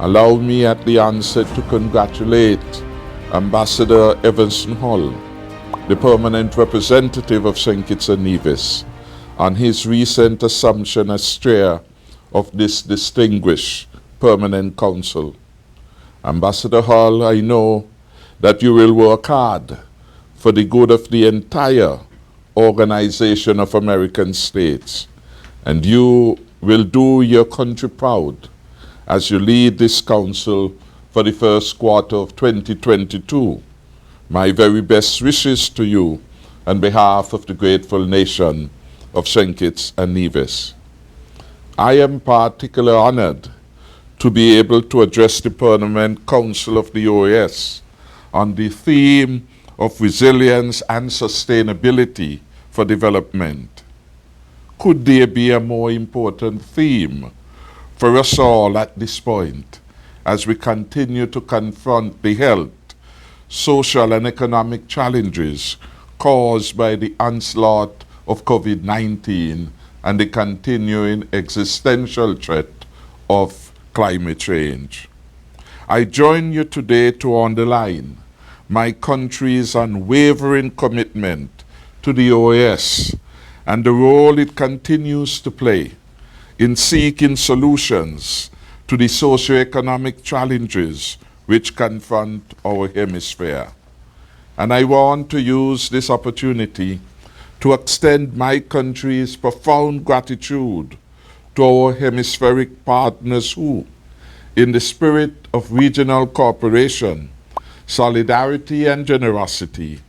Allow me at the onset to congratulate Ambassador Evanson Hall, the permanent representative of St. Kitts and Nevis, on his recent assumption as chair of this distinguished permanent council. Ambassador Hall, I know that you will work hard for the good of the entire Organization of American States, and you will do your country proud as you lead this council for the first quarter of 2022. My very best wishes to you on behalf of the grateful nation of St. Kitts and Nevis. I am particularly honored to be able to address the Permanent Council of the OAS on the theme of resilience and sustainability for development. Could there be a more important theme for us all at this point as we continue to confront the health, social, and economic challenges caused by the onslaught of COVID-19 and the continuing existential threat of climate change? I join you today to underline my country's unwavering commitment to the OAS and the role it continues to play in seeking solutions to the socioeconomic challenges which confront our hemisphere. And I want to use this opportunity to extend my country's profound gratitude to our hemispheric partners who, in the spirit of regional cooperation, solidarity, and generosity,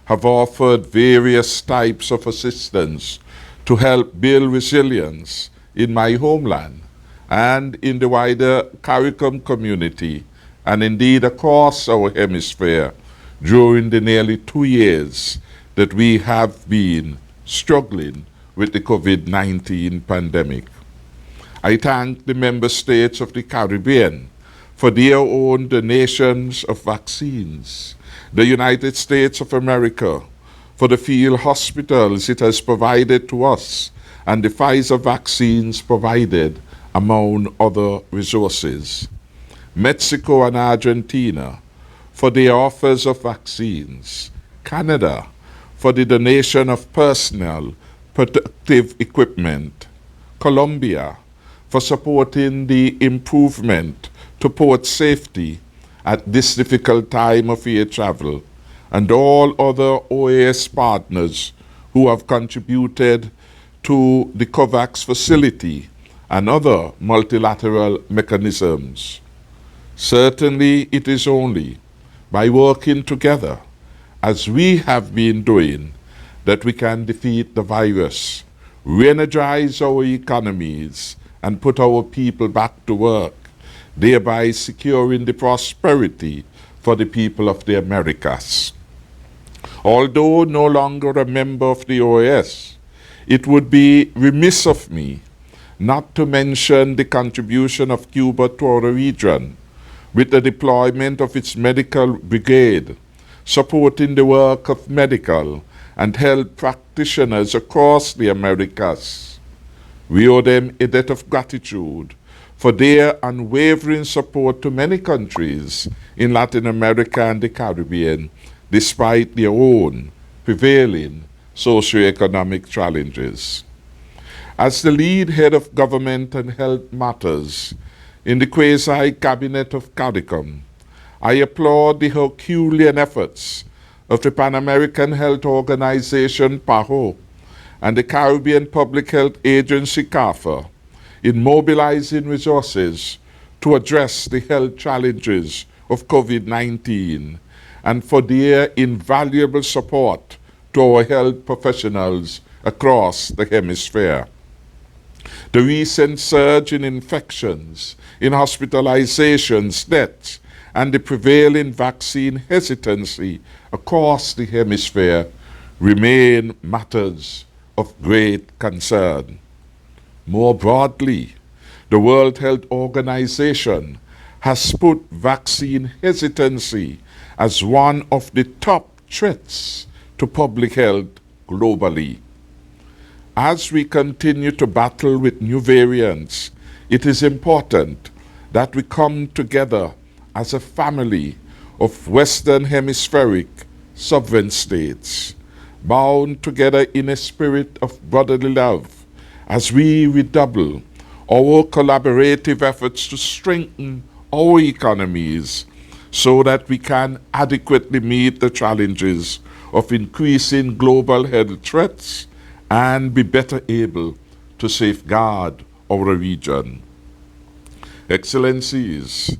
have offered various types of assistance to help build resilience in my homeland and in the wider CARICOM community, and indeed across our hemisphere during the nearly 2 years that we have been struggling with the COVID-19 pandemic. I thank the member states of the Caribbean for their own donations of vaccines, the United States of America for the field hospitals it has provided to us, and the Pfizer vaccines provided, among other resources. Mexico and Argentina for their offers of vaccines. Canada for the donation of personal protective equipment. Colombia for supporting the improvement to port safety at this difficult time of air travel, and all other OAS partners who have contributed to the COVAX facility and other multilateral mechanisms. Certainly, it is only by working together, as we have been doing, that we can defeat the virus, re-energize our economies, and put our people back to work, thereby securing the prosperity for the people of the Americas. Although no longer a member of the OAS, it would be remiss of me not to mention the contribution of Cuba to our region with the deployment of its medical brigade, supporting the work of medical and health practitioners across the Americas. We owe them a debt of gratitude for their unwavering support to many countries in Latin America and the Caribbean, despite their own prevailing socioeconomic challenges. As the lead head of government and health matters in the quasi-cabinet of CARICOM, I applaud the Herculean efforts of the Pan American Health Organization, PAHO, and the Caribbean Public Health Agency, CARPHA, in mobilizing resources to address the health challenges of COVID-19 and for their invaluable support to our health professionals across the hemisphere. The recent surge in infections, in hospitalizations, deaths, and the prevailing vaccine hesitancy across the hemisphere remain matters of great concern. More broadly, the World Health Organization has put vaccine hesitancy as one of the top threats to public health globally. As we continue to battle with new variants, it is important that we come together as a family of Western Hemispheric sovereign states, bound together in a spirit of brotherly love, as we redouble our collaborative efforts to strengthen our economies so that we can adequately meet the challenges of increasing global health threats and be better able to safeguard our region. Excellencies,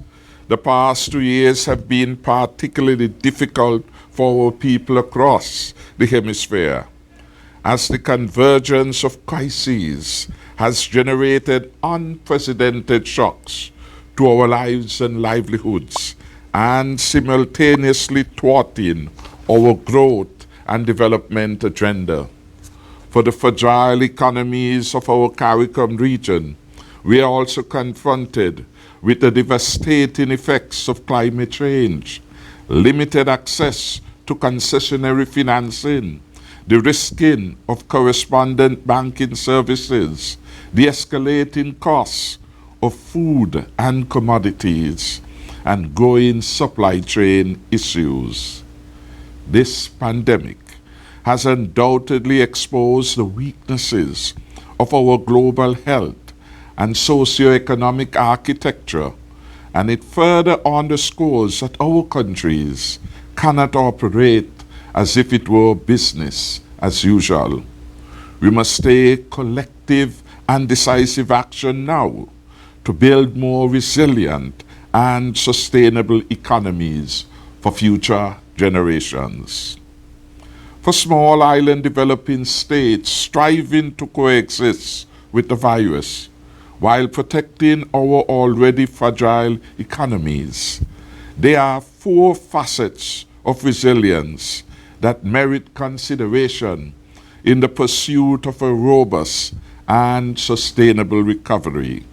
the past 2 years have been particularly difficult for our people across the hemisphere, as the convergence of crises has generated unprecedented shocks to our lives and livelihoods, and simultaneously thwarting our growth and development agenda. For the fragile economies of our CARICOM region, we are also confronted with the devastating effects of climate change, limited access to concessionary financing, the risking of correspondent banking services, the escalating costs of food and commodities, and growing supply chain issues. This pandemic has undoubtedly exposed the weaknesses of our global health and socioeconomic architecture, and it further underscores that our countries cannot operate as if it were business as usual. We must take collective and decisive action now to build more resilient and sustainable economies for future generations. For small island developing states striving to coexist with the virus while protecting our already fragile economies, there are 4 facets of resilience that merit consideration in the pursuit of a robust and sustainable recovery.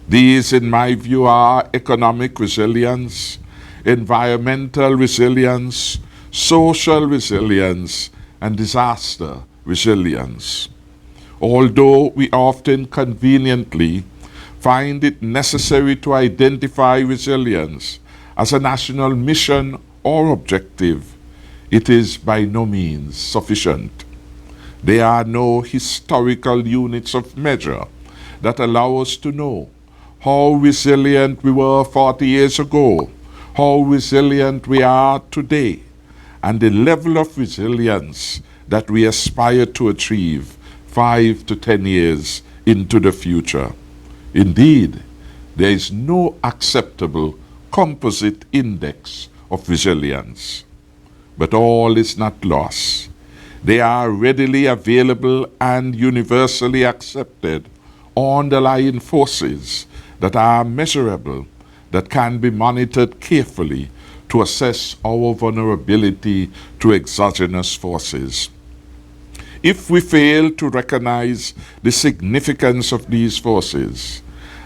These, in my view, are economic resilience, environmental resilience, social resilience, and disaster resilience. Although we often conveniently find it necessary to identify resilience as a national mission or objective, it is by no means sufficient. There are no historical units of measure that allow us to know how resilient we were 40 years ago, how resilient we are today, and the level of resilience that we aspire to achieve 5 to 10 years into the future. Indeed, there is no acceptable composite index of resilience. But all is not lost. There are readily available and universally accepted underlying forces that are measurable, that can be monitored carefully to assess our vulnerability to exogenous forces. If we fail to recognize the significance of these forces,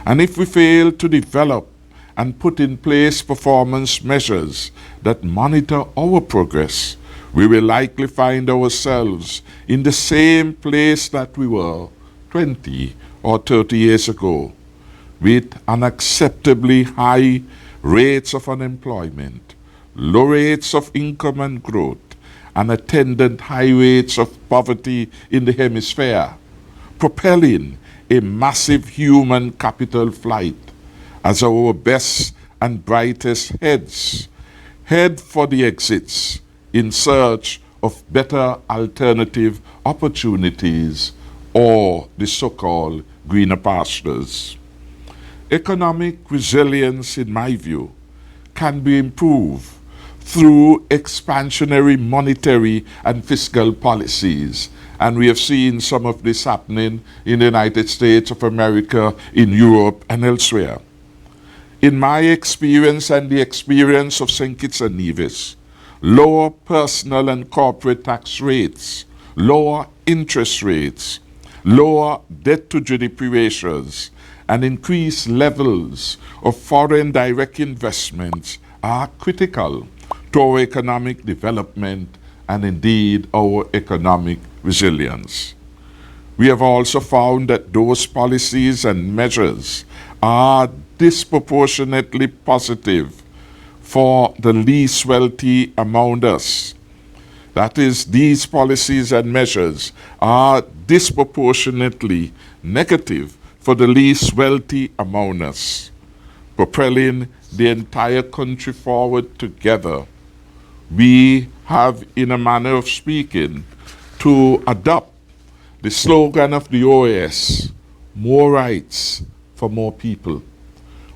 and if we fail to develop and put in place performance measures that monitor our progress, we will likely find ourselves in the same place that we were 20 or 30 years ago, with unacceptably high rates of unemployment, low rates of income and growth, and attendant high rates of poverty in the hemisphere, propelling a massive human capital flight as our best and brightest head for the exits in search of better alternative opportunities or the so-called greener pastures. Economic resilience, in my view, can be improved through expansionary monetary and fiscal policies. And we have seen some of this happening in the United States of America, in Europe, and elsewhere. In my experience and the experience of St. Kitts and Nevis, lower personal and corporate tax rates, lower interest rates, lower debt-to-GDP ratios, and increased levels of foreign direct investments are critical to our economic development and indeed our economic resilience. We have also found that those policies and measures are disproportionately positive for the least wealthy among us. That is, these policies and measures are disproportionately negative for the least wealthy among us, propelling the entire country forward together. We have, in a manner of speaking, to adopt the slogan of the OAS, more rights for more people,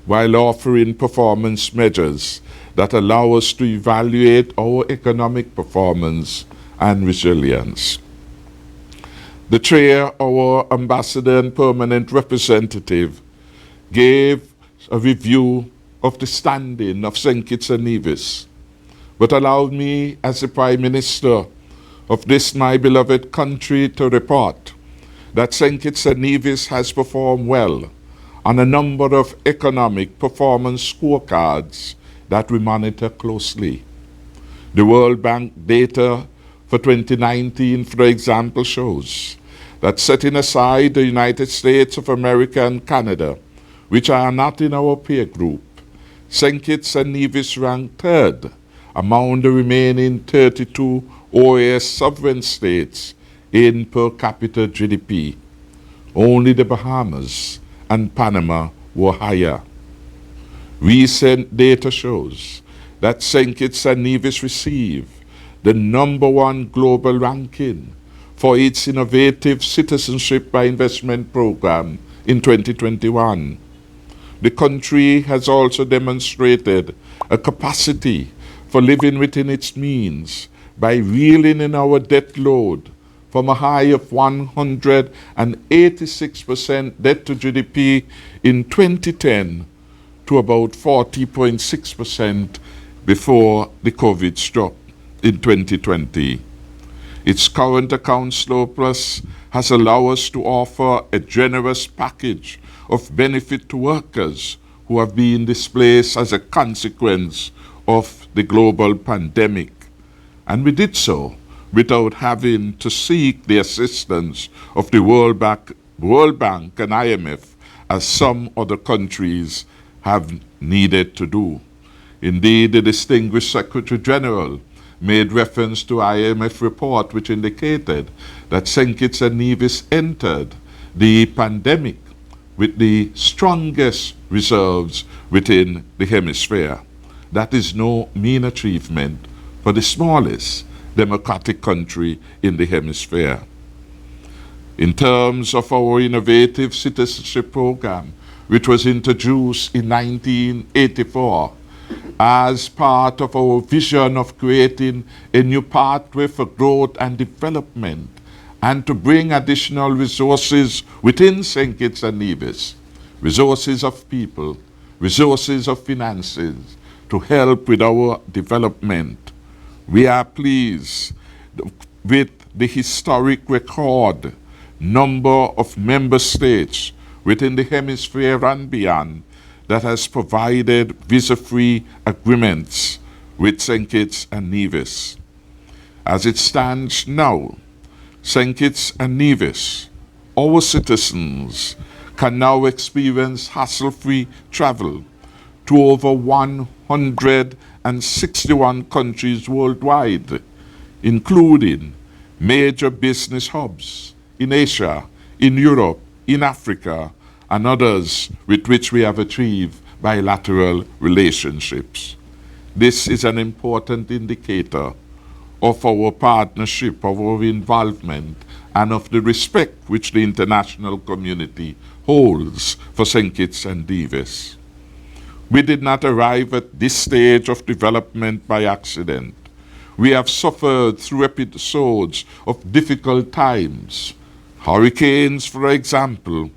while offering performance measures that allow us to evaluate our economic performance and resilience. The chair, our ambassador and permanent representative, gave a review of the standing of St. Kitts and Nevis, but allowed me, as the Prime Minister of this my beloved country, to report that St. Kitts and Nevis has performed well on a number of economic performance scorecards that we monitor closely. The World Bank data for 2019, for example, shows that, setting aside the United States of America and Canada, which are not in our peer group, St. Kitts and Nevis ranked third among the remaining 32 OAS sovereign states in per capita GDP. Only the Bahamas and Panama were higher. Recent data shows that St. Kitts and Nevis received the #1 global ranking for its innovative Citizenship by Investment program in 2021. The country has also demonstrated a capacity for living within its means by reeling in our debt load from a high of 186% debt to GDP in 2010 to about 40.6% before the COVID struck in 2020. Its current account surplus has allowed us to offer a generous package of benefit to workers who have been displaced as a consequence of the global pandemic. And we did so without having to seek the assistance of the World Bank and IMF, as some other countries have needed to do. Indeed, the distinguished Secretary General made reference to IMF report which indicated that St. Kitts and Nevis entered the pandemic with the strongest reserves within the hemisphere. That is no mean achievement for the smallest democratic country in the hemisphere. In terms of our innovative citizenship program, which was introduced in 1984 as part of our vision of creating a new pathway for growth and development, and to bring additional resources within St. Kitts and Nevis, resources of people, resources of finances, to help with our development. We are pleased with the historic record number of member states within the hemisphere and beyond that has provided visa-free agreements with St. Kitts and Nevis. As it stands now, St. Kitts and Nevis, our citizens, can now experience hassle-free travel to over 161 countries worldwide, including major business hubs in Asia, in Europe, in Africa, and others with which we have achieved bilateral relationships. This is an important indicator of our partnership, of our involvement, and of the respect which the international community holds for St. Kitts and Nevis. We did not arrive at this stage of development by accident. We have suffered through episodes of difficult times, hurricanes, for example,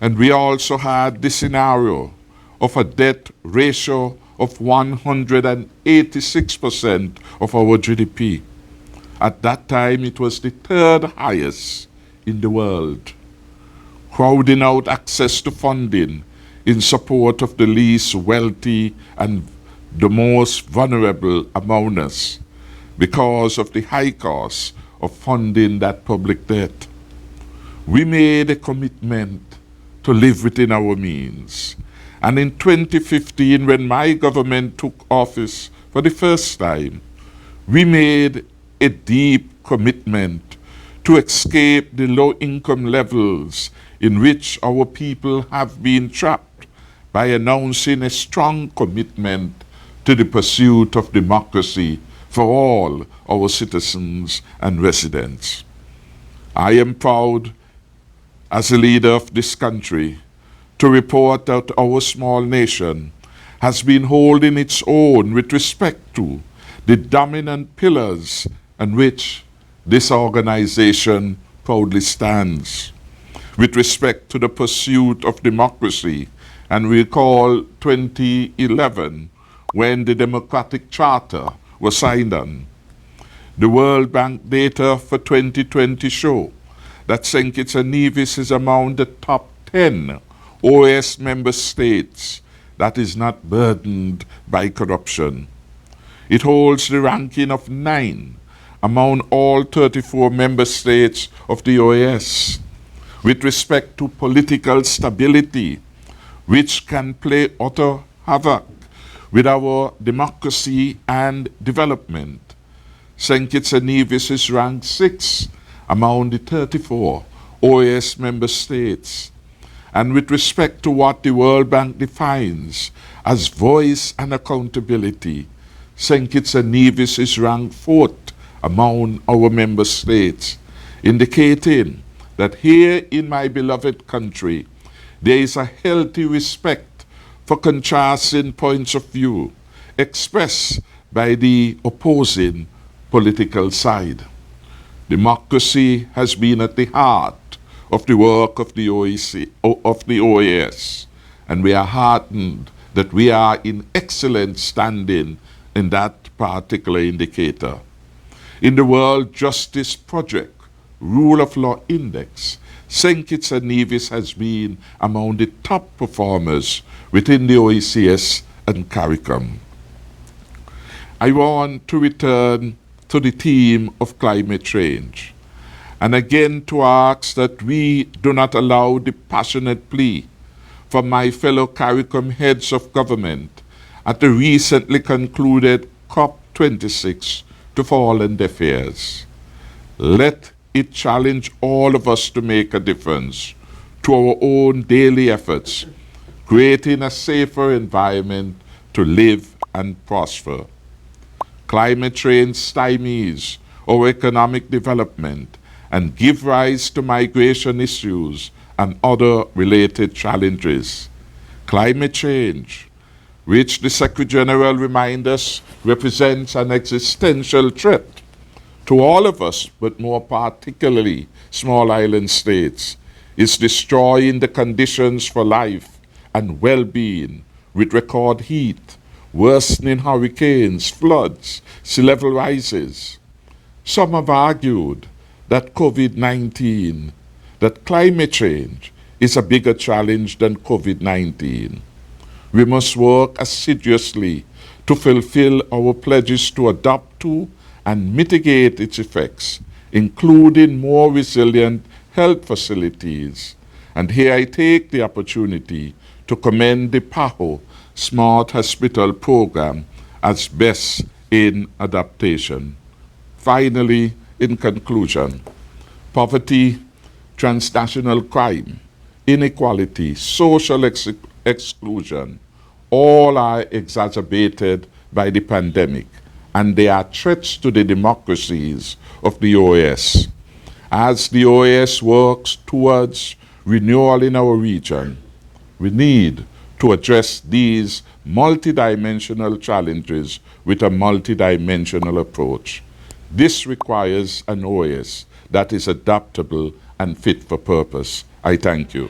and we also had the scenario of a debt ratio of 186% of our GDP. At that time, it was the third highest in the world, crowding out access to funding in support of the least wealthy and the most vulnerable among us because of the high cost of funding that public debt. We made a commitment to live within our means. And in 2015, when my government took office for the first time, we made a deep commitment to escape the low income levels in which our people have been trapped by announcing a strong commitment to the pursuit of democracy for all our citizens and residents. I am proud as a leader of this country to report that our small nation has been holding its own with respect to the dominant pillars on which this organization proudly stands. With respect to the pursuit of democracy, and we recall 2011 when the Democratic Charter was signed on. The World Bank data for 2020 show that St. Kitts and Nevis is among the top 10 OAS member states that is not burdened by corruption. It holds the ranking of 9 among all 34 member states of the OAS with respect to political stability, which can play utter havoc with our democracy and development. St. Kitts and Nevis is ranked 6 among the 34 OAS member states. And with respect to what the World Bank defines as voice and accountability, St. Kitts and Nevis is ranked 4th among our member states, indicating that here in my beloved country, there is a healthy respect for contrasting points of view expressed by the opposing political side. Democracy has been at the heart of the work of the OAS, and we are heartened that we are in excellent standing in that particular indicator. In the World Justice Project Rule of Law Index, St. Kitts and Nevis has been among the top performers within the OAS and CARICOM. I want to return to the theme of climate change, and again to ask that we do not allow the passionate plea from my fellow CARICOM heads of government at the recently concluded COP26 to fall on deaf ears. Let it challenge all of us to make a difference to our own daily efforts, creating a safer environment to live and prosper. Climate change stymies our economic development and give rise to migration issues and other related challenges. Climate change, which the Secretary General reminds us represents an existential threat to all of us, but more particularly small island states, is destroying the conditions for life and well-being with record heat, worsening hurricanes, floods, sea level rises. Some have argued that COVID-19, that climate change is a bigger challenge than COVID-19. We must work assiduously to fulfill our pledges to adapt to and mitigate its effects, including more resilient health facilities. And here I take the opportunity to commend the PAHO Smart Hospital Program as best in adaptation. Finally, in conclusion, poverty, transnational crime, inequality, social exclusion, all are exacerbated by the pandemic, and they are threats to the democracies of the OAS. As the OAS works towards renewal in our region, we need to address these multidimensional challenges with a multidimensional approach. This requires an OAS that is adaptable and fit for purpose. I thank you.